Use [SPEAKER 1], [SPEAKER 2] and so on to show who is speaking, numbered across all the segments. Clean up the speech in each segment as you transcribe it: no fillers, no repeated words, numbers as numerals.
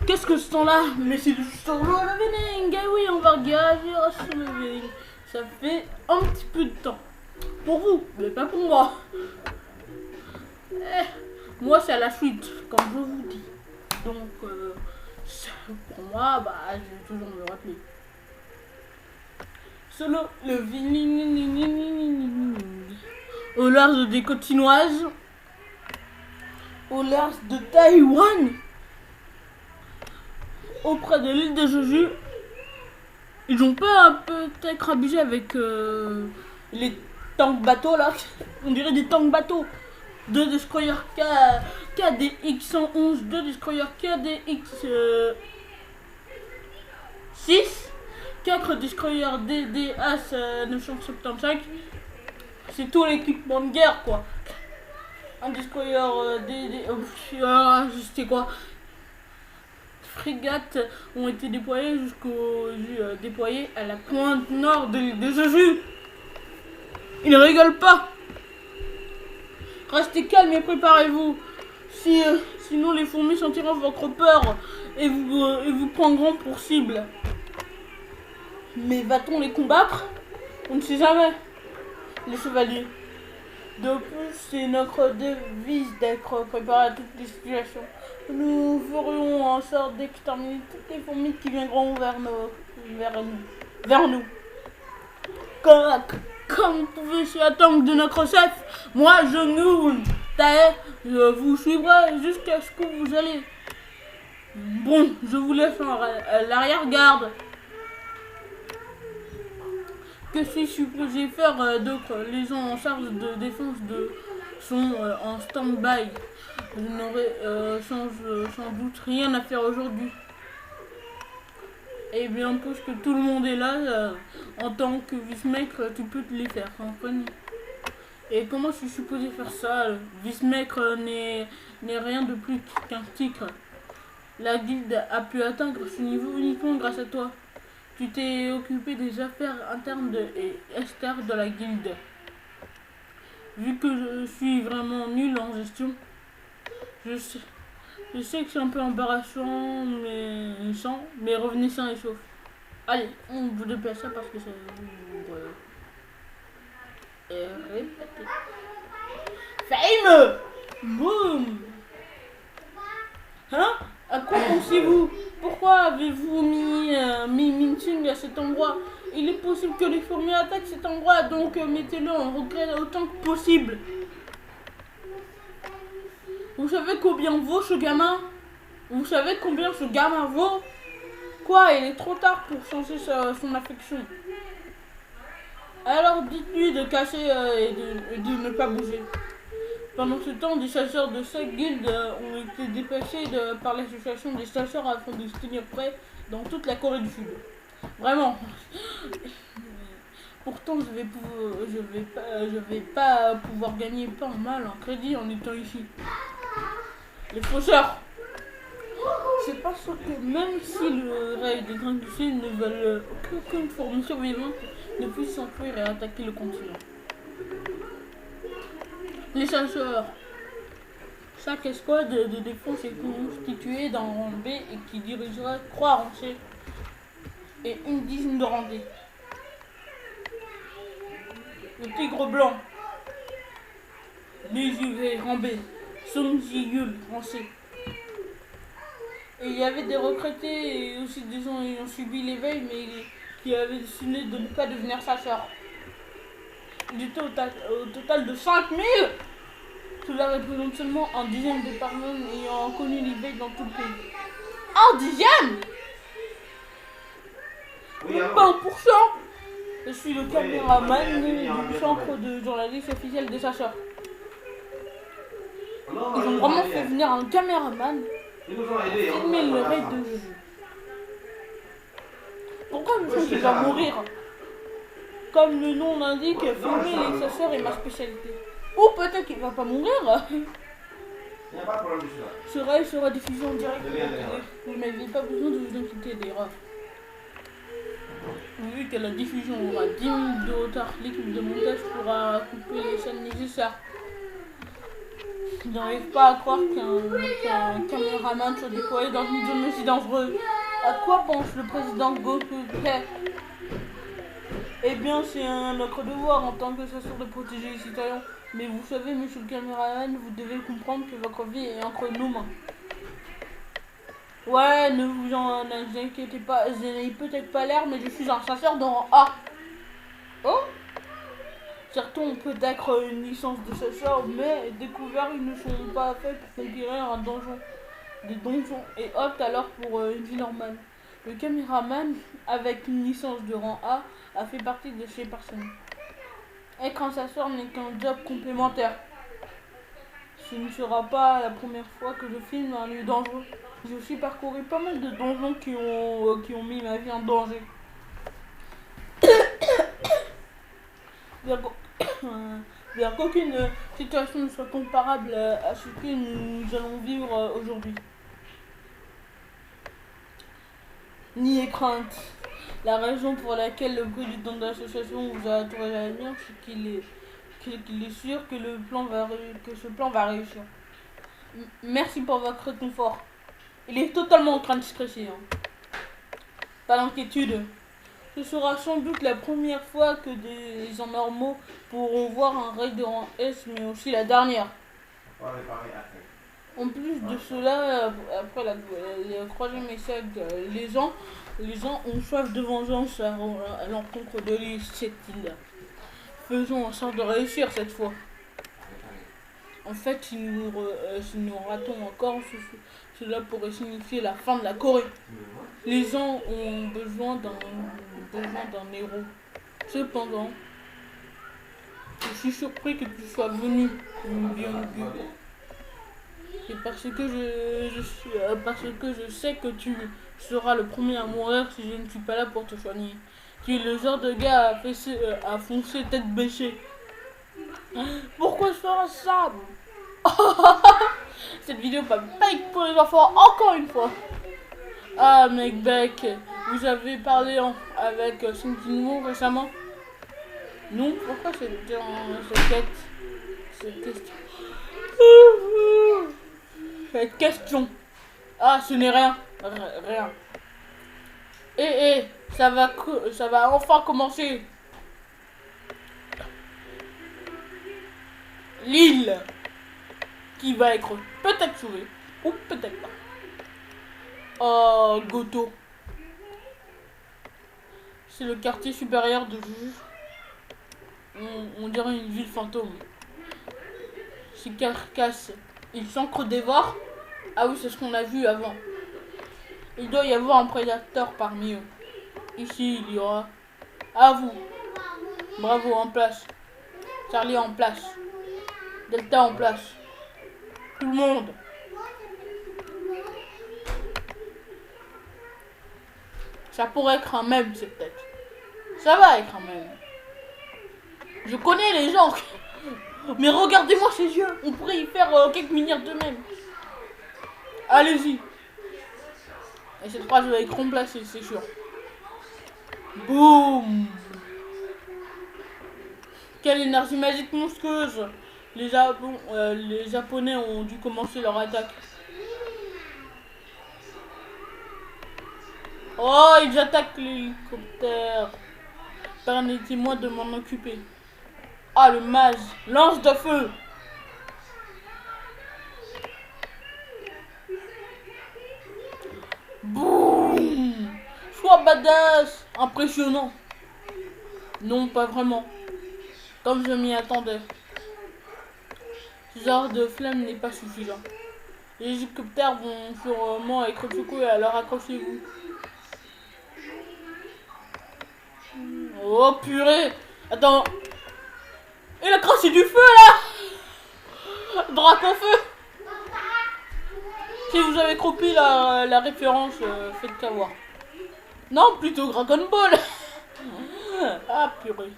[SPEAKER 1] Qu'est-ce que ce temps-là? Mais c'est du sur leveling. Eh oui, on va regarder sur le leveling. Ça fait un petit peu de temps. Pour vous, mais pas pour moi. Moi, c'est à la suite, comme je vous dis. Donc, pour moi, bah, je vais toujours me rappeler. Solo leveling. Au large des côtes chinoises. Au large de Taïwan. Auprès de l'île de Jeju. Ils ont pas peut-être abusé avec les tanks bateaux là. On dirait des tanks bateaux. 2 destroyers KDX-111, 2 destroyers KDX-6, 4 destroyers DDH-975. C'est tout l'équipement de guerre quoi. Un destroyer je sais quoi. Frégates ont été déployées déployées à la pointe nord de l'île de Jeju. Ils ne rigolent pas. Restez calme et préparez-vous. Sinon les fourmis sentiront votre peur et vous prendront pour cible. Mais va-t-on les combattre? On ne sait jamais. Les chevaliers. De plus, c'est notre devise d'être préparé à toutes les situations. Nous ferions en sorte d'exterminer toutes les fourmis qui viendront vers nous. Comme vous pouvez s'y attendre de notre chef, moi je vous suivrai jusqu'à ce que vous allez. Bon, je vous laisse à l'arrière-garde. Que suis-je supposé faire d'autre? Les gens en charge de défense sont en stand-by. Je n'aurai sans doute rien à faire aujourd'hui. Et bien, puisque tout le monde est là, en tant que vice-maître, tu peux te les faire, comprenez? Et comment je suis supposé faire ça? Vice-maître n'est rien de plus qu'un titre. La guilde a pu atteindre ce niveau uniquement grâce à toi. Tu t'es occupé des affaires internes et externes de la guilde. Vu que je suis vraiment nul en gestion, je sais que c'est un peu embarrassant, mais revenez sain et sauf. Allez, on vous dépêche ça parce que ça vous... Et répétez. Fame! Boum! Hein? À quoi pensez-vous? Pourquoi avez-vous mis Minting à cet endroit? Il est possible que les fourmis attaquent cet endroit, donc mettez-le en regret autant que possible. Vous savez combien vaut ce gamin? Vous savez combien ce gamin vaut? Quoi, il est trop tard pour changer son affection. Alors dites-lui de cacher et de ne pas bouger. Pendant ce temps, des chasseurs de chaque guilde ont été dépêchés par l'association des chasseurs afin de se tenir prêts dans toute la Corée du Sud. Vraiment. Pourtant, je vais pas pouvoir gagner pas mal en crédit en étant ici. Les faucheurs. C'est pas sûr que même si le raid des Grands du Sud ne veulent qu'aucune fourmi survivante ne puisse s'enfuir et attaquer le continent. Les chasseurs. Chaque escouade de défense est constituée d'un rang B et qui dirigera 3 rangées et une dizaine de rangées. Le tigre blanc. Les UV rang B. Song Ji-yul rang C. Et il y avait des retraités et aussi des gens ayant subi l'éveil mais qui avaient décidé de ne pas devenir chasseurs. Il était au total de 5000. Cela représente seulement un dixième des personnes ayant connu l'éveil dans tout le pays. Un dixième? Oui, pas 1%. Je suis le caméraman du centre de journalistes officiel des chasseurs. Ils ont vraiment fait venir un caméraman pour filmer le raid de Jeju. Pourquoi je sens qu'il va mourir? Comme le nom l'indique, filmer les chasseurs est ma spécialité. Ou peut-être qu'il va pas mourir. Ce raid sera diffusé en direct. Vous n'avez pas besoin de vous inquiéter des rats. Vu que la diffusion aura 10 minutes de retard, l'équipe de montage pourra couper les scènes nécessaires. Je n'arrive pas à croire qu'un caméraman soit déployé dans une zone aussi dangereuse. À quoi pense le président Goku? Eh bien, c'est notre devoir en tant que chasseur de protéger les citoyens. Mais vous savez, monsieur le caméraman, vous devez comprendre que votre vie est entre nos mains. Ouais, ne vous en inquiétez pas, je n'ai peut-être pas l'air, mais je suis un chasseur de rang A. Oh? Certains peut être une licence de chasseur, mais découverts, ils ne sont pas faits pour conquérir un donjon. Des donjons et optent alors pour une vie normale. Le caméraman, avec une licence de rang A fait partie de ces personnes. Être un chasseur n'est qu'un job complémentaire. Ce ne sera pas la première fois que je filme un lieu dangereux. J'ai aussi parcouru pas mal de donjons qui ont mis ma vie en danger. Bien qu'aucune situation ne soit comparable à ce que nous allons vivre aujourd'hui. Ni crainte. La raison pour laquelle le président de l'association vous a autorisé à venir, c'est qu'il est sûr que ce plan va réussir. Merci pour votre réconfort. Il est totalement en train de stresser. Pas d'inquiétude. Ce sera sans doute la première fois que des gens normaux pourront voir un raid de rang S, mais aussi la dernière. En plus de cela, après le troisième essai, les gens ont soif de vengeance à l'encontre de Lee Set-il. Faisons en sorte de réussir cette fois. En fait, si nous ratons encore, cela pourrait signifier la fin de la Corée. Les gens ont besoin d'un héros. Cependant, je suis surpris que tu sois venu, Byung-gu. C'est parce que je sais que tu seras le premier à mourir si je ne suis pas là pour te soigner. Tu es le genre de gars à foncer tête baissée. Pourquoi je ferais ça? Cette vidéo va pas être pour les enfants encore une fois. Ah, mec Beck, vous avez parlé avec Shin Jin-woo récemment? Non, pourquoi cette question? Ah, ce n'est rien. Rien. Ça va enfin commencer. L'île qui va être peut-être sauvée ou peut-être pas. Oh, Goto. C'est le quartier supérieur de Juju. On dirait une ville fantôme. Ces carcasses, ils s'encre-dévorent. Ah oui, c'est ce qu'on a vu avant. Il doit y avoir un prédateur parmi eux. Ici, il y aura... À vous. Bravo, en place. Charlie en place. Delta en place. Tout le monde. Ça pourrait être un mème, c'est peut-être. Ça va être un mème. Je connais les gens. Mais regardez-moi ces yeux. On pourrait y faire quelques milliards de mèmes. Allez-y. Et cette phrase va être remplacée, c'est sûr. Boum. Quelle énergie magique monstrueuse. Les Japonais ont dû commencer leur attaque. Oh, ils attaquent l'hélicoptère. Permettez-moi de m'en occuper. Ah, le mage. Lance de feu. Boum. Sois badass. Impressionnant. Non, pas vraiment. Comme je m'y attendais. Ce genre de flamme n'est pas suffisant. Les hélicoptères vont sûrement être secoués, alors accrochez-vous. Oh purée. Attends. Il a craché du feu là. Dragon feu. Si vous avez compris la référence, faites savoir. Non, plutôt Dragon Ball. Ah purée.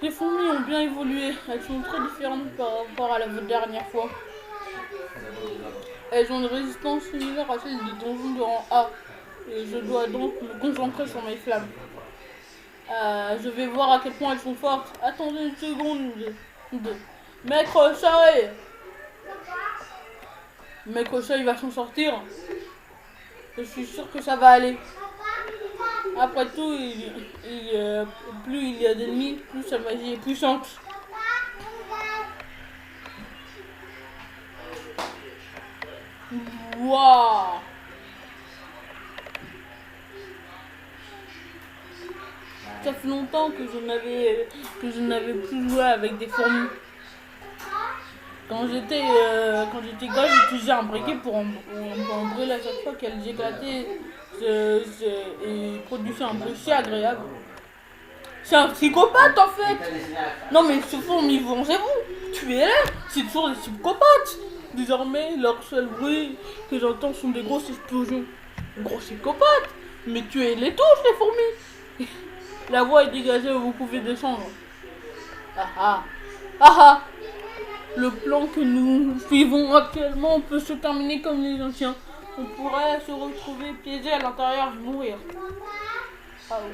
[SPEAKER 1] Les fourmis ont bien évolué. Elles sont très différentes par rapport à la dernière fois. Elles ont une résistance similaire à celle des donjons de rang A. Et je dois donc me concentrer sur mes flammes. Je vais voir à quel point elles sont fortes. Attendez une seconde. Maître Charé, Mais que ça, il va s'en sortir. Je suis sûr que ça va aller. Après tout, plus il y a d'ennemis, plus sa magie est puissante. Waouh! Ça fait longtemps que je n'avais plus joué avec des fourmis. Quand j'étais gosse, j'utilisais un briquet pour en brûler à chaque fois qu'elles éclataient et produisait un bruit si agréable. C'est un psychopathe en fait! Non mais ce fourmi vengez-vous! Tuez-les! C'est toujours des psychopathes! Désormais, leur seul bruit que j'entends sont des grosses explosions. Gros psychopathes! Mais tuez-les tous les fourmis! La voie est dégagée, vous pouvez descendre. Ah ah! Ah ah! Le plan que nous suivons actuellement peut se terminer comme les anciens. On pourrait se retrouver piégé à l'intérieur et mourir. Ah oui.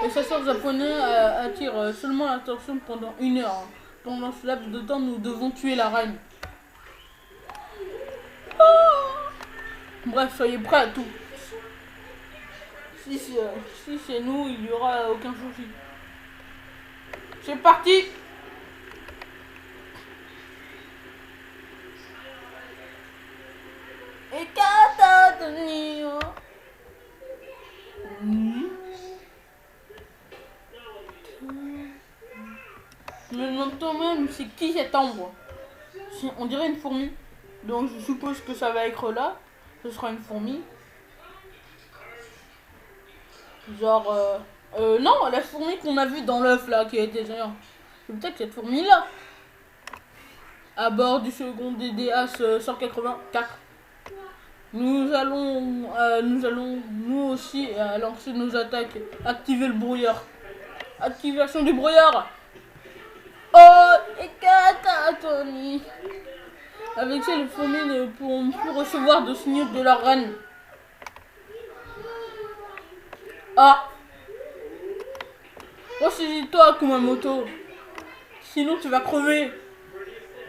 [SPEAKER 1] Les chasseurs japonais attirent seulement l'attention pendant 1 heure. Pendant ce laps de temps, nous devons tuer la reine. Ah! Bref, soyez prêts à tout. Si c'est nous, il n'y aura aucun souci. C'est parti! Et Katatoniyo. Je me demande toi-même c'est qui cette ombre. On dirait une fourmi. Donc je suppose que ça va être là. Ce sera une fourmi. Genre non, la fourmi qu'on a vue dans l'œuf là qui a été géant. C'est peut-être cette fourmi là. À bord du second DDAS 184. Nous allons nous aussi lancer nos attaques. Activer le brouillard. Activation du brouillard. Oh, et Katatoni. Avec ça, les fourmis ne pourront plus recevoir de signaux de leur reine. Ah. Ressaisis-toi, Kumamoto. Sinon, tu vas crever.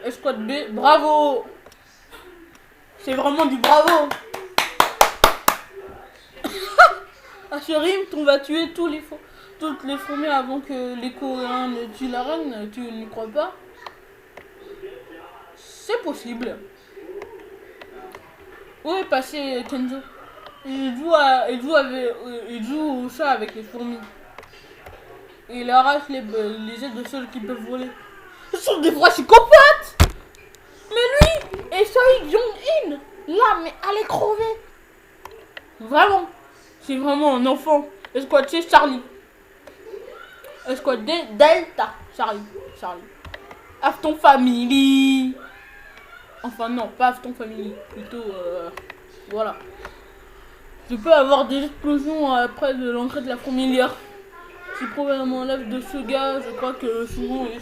[SPEAKER 1] Escouade B, bravo. C'est vraiment du bravo. À ce rythme, on va tuer toutes les fourmis avant que les Coréens ne tuent la reine. Tu n'y crois pas? C'est possible. Où est passé Kenzo? Il joue au chat avec les fourmis. Et il arrache les ailes de ceux qui peuvent voler. Ce sont des vrais psychopathes! Mais lui et Choi Jong-in, là, mais allez crever! Vraiment, c'est vraiment un enfant. Escouade C, Charlie. Escouade D, Delta. Charlie. Afton Family. Enfin non, pas Afton Family. Plutôt, voilà. Je peux avoir des explosions après de l'entrée de la fourmilière. C'est probablement l'œuvre de ce gars. Je crois que souvent et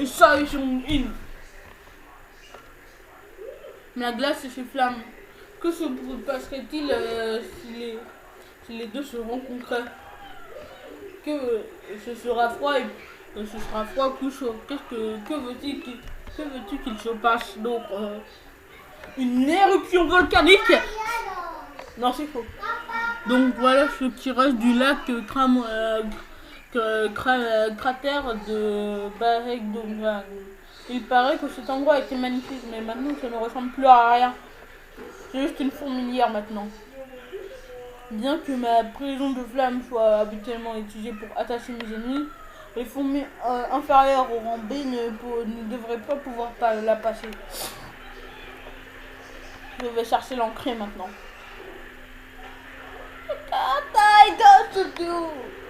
[SPEAKER 1] ça ils sont in. Mais la glace s'efflamme. Que se passerait-il si les deux se rencontraient? Que ce sera froid et ce sera froid coup chaud. Que veux-tu qu'il se passe d'autre? Une éruption volcanique? Non, c'est faux. Donc voilà ce qui reste du lac cratère de Barekdongan. Il paraît que cet endroit était magnifique, mais maintenant ça ne ressemble plus à rien. C'est juste une fourmilière maintenant. Bien que ma prison de flamme soit habituellement utilisée pour attacher mes ennemis, les fourmis inférieures au rang B ne devraient pas pouvoir la passer. Je vais chercher l'entrée maintenant.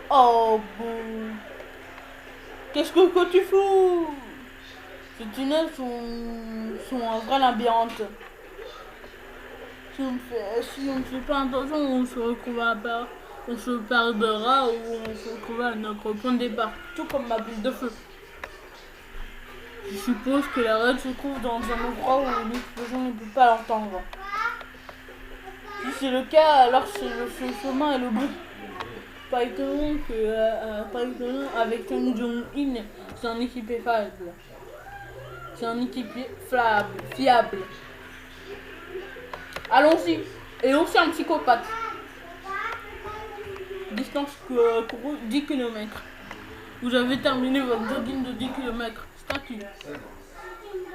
[SPEAKER 1] Oh bon. Qu'est-ce que tu fous? Ces tunnels sont un vrai labyrinthe. Si on ne fait pas attention, on se perdra ou on se retrouvera à notre point de départ, tout comme ma boule de feu. Je suppose que la reine se trouve dans un endroit où l'explosion ne peut pas l'entendre. Si c'est le cas, alors ce chemin est le bon. Pas étonnant avec Kim Jong-un, c'est un équipé faible. C'est un équipier fiable. Allons-y. Et aussi un psychopathe. Distance courue 10 km. Vous avez terminé votre jogging de 10 km. Statut.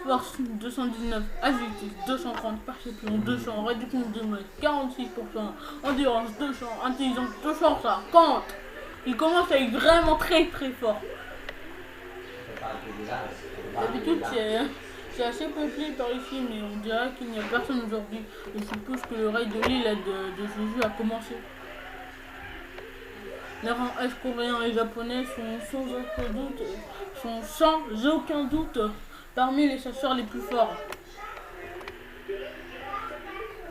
[SPEAKER 1] Force 219, agilité 230, perception 200, réduction de mètres 46%, endurance 200, intelligence 250. Il commence à être vraiment très fort. D'habitude c'est assez peuplé par ici, mais on dirait qu'il n'y a personne aujourd'hui. Je suppose que le raid de l'île de Jeju a commencé. Les rangs est-coréens et japonais sont sans aucun doute parmi les chasseurs les plus forts.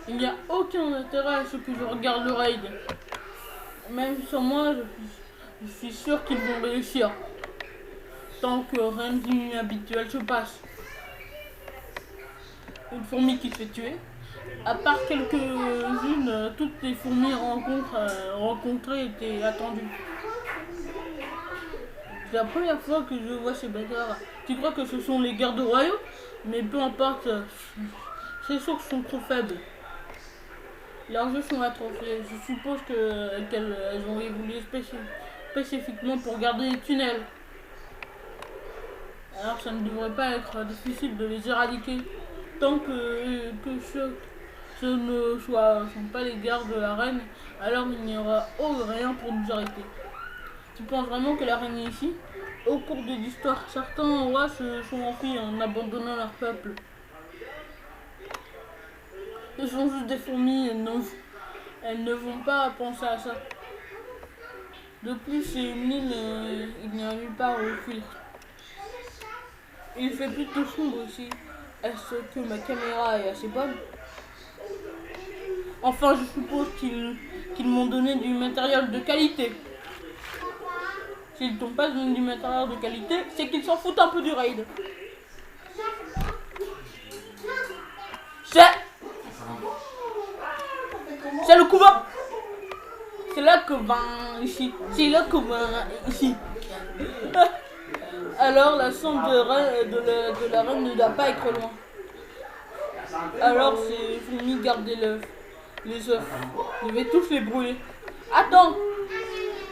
[SPEAKER 1] Il n'y a aucun intérêt à ce que je regarde le raid. Même sans moi, je suis sûr qu'ils vont réussir. Tant que rien d'inhabituel se passe. Une fourmi qui se fait tuer. À part quelques-unes, toutes les fourmis rencontrées étaient attendues. C'est la première fois que je vois ces bâtards. Tu crois que ce sont les gardes royaux? Mais peu importe, ces sources sont trop faibles. Leurs jeux sont atrophiés. Je suppose qu'elles ont évolué spécifiquement pour garder les tunnels. Alors ça ne devrait pas être difficile de les éradiquer. Tant que ce ne sont pas les gardes de la reine, alors il n'y aura rien pour nous arrêter. Tu penses vraiment que la reine est ici? Au cours de l'histoire, certains rois se sont enfuis en abandonnant leur peuple. Ce sont juste des fourmis, elles ne vont pas penser à ça. De plus, c'est une île, il n'y a nulle part où fuir. Il fait plutôt sombre ici. Est-ce que ma caméra est assez bonne? Enfin, je suppose qu'ils m'ont donné du matériel de qualité. S'ils t'ont pas donné du matériel de qualité, c'est qu'ils s'en foutent un peu du raid. C'est le couvent. C'est là que ici. C'est là que ici. Alors la chambre de la reine ne doit pas être loin. Alors ces fourmis gardez les œufs. Je vais tous les brûler. Attends.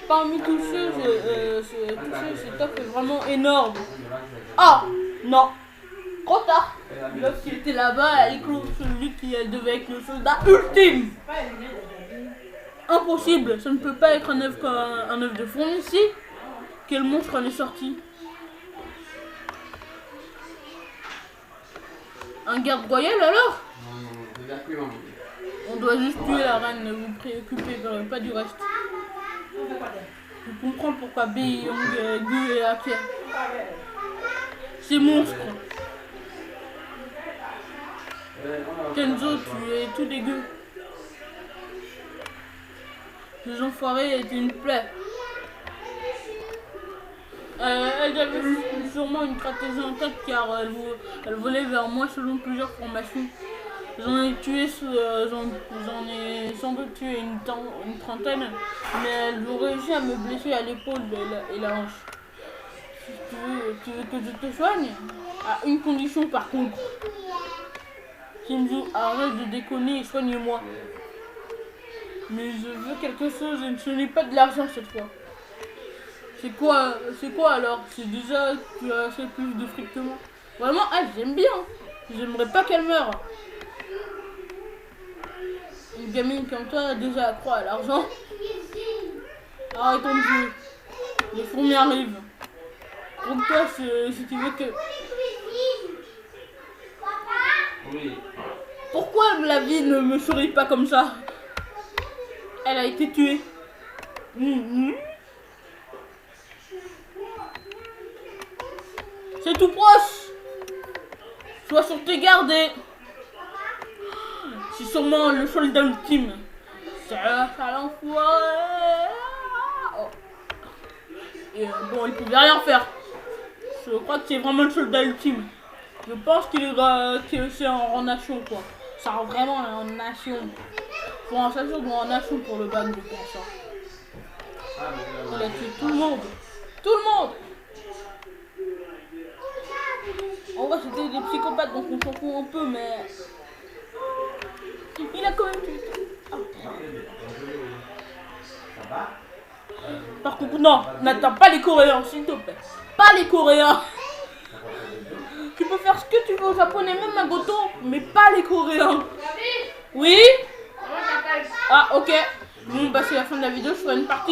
[SPEAKER 1] Parmi tous ceux, cet œuf est vraiment énorme. Ah non. Trop tard. L'œuf qui était là-bas, il clôt celui qui devait être le soldat ultime. Impossible. Ça ne peut pas être un œuf de fourmi ici. Quel monstre en est sorti? Un garde royal alors? On doit juste tuer la reine, ne vous préoccupez pas du reste. Je comprends pourquoi Bae Yong-gu est inquiet. Ces monstres. Kenzo, tu es tout dégueu. Ces enfoirés étaient une plaie. Elle avait sûrement une stratégie en tête car elle volait vers moi selon plusieurs formations. J'en ai sans doute tué une trentaine, mais elles ont réussi à me blesser à l'épaule et la hanche. Tu veux que je te soigne? À une condition par contre. Shinju, arrête de déconner et soigne-moi. Mais je veux quelque chose et ce n'est pas de l'argent cette fois. C'est quoi alors? C'est déjà que tu as assez plus de fric que moi. Vraiment, j'aime bien. J'aimerais pas qu'elle meure. Une gamine comme toi a déjà accro à l'argent. Arrêtons de jouer. Les fourmis arrivent. Trouve-toi si tu veux que... Oui. Pourquoi la vie ne me sourit pas comme ça? Elle a été tuée. C'est tout proche. Sois sur tes gardes et... C'est sûrement le soldat ultime. Ça l'enfoiré. Oh. Et bon, il pouvait rien faire. Je crois que c'est vraiment le soldat ultime. Je pense que c'est en nation quoi. C'est vraiment en nation. Pour un chasseur ou en nation pour le bac, je pense. Il a tué tout le monde. Tout le monde. En vrai, c'était des psychopathes, donc on s'en fout un peu, mais... Il a quand même tué. Par contre, non, n'attends pas les Coréens, s'il te plaît. Pas les Coréens. Tu peux faire ce que tu veux au japonais, même un goto, mais pas les Coréens. Oui? Ah, ok. Bon, bah c'est la fin de la vidéo, je ferai une partie.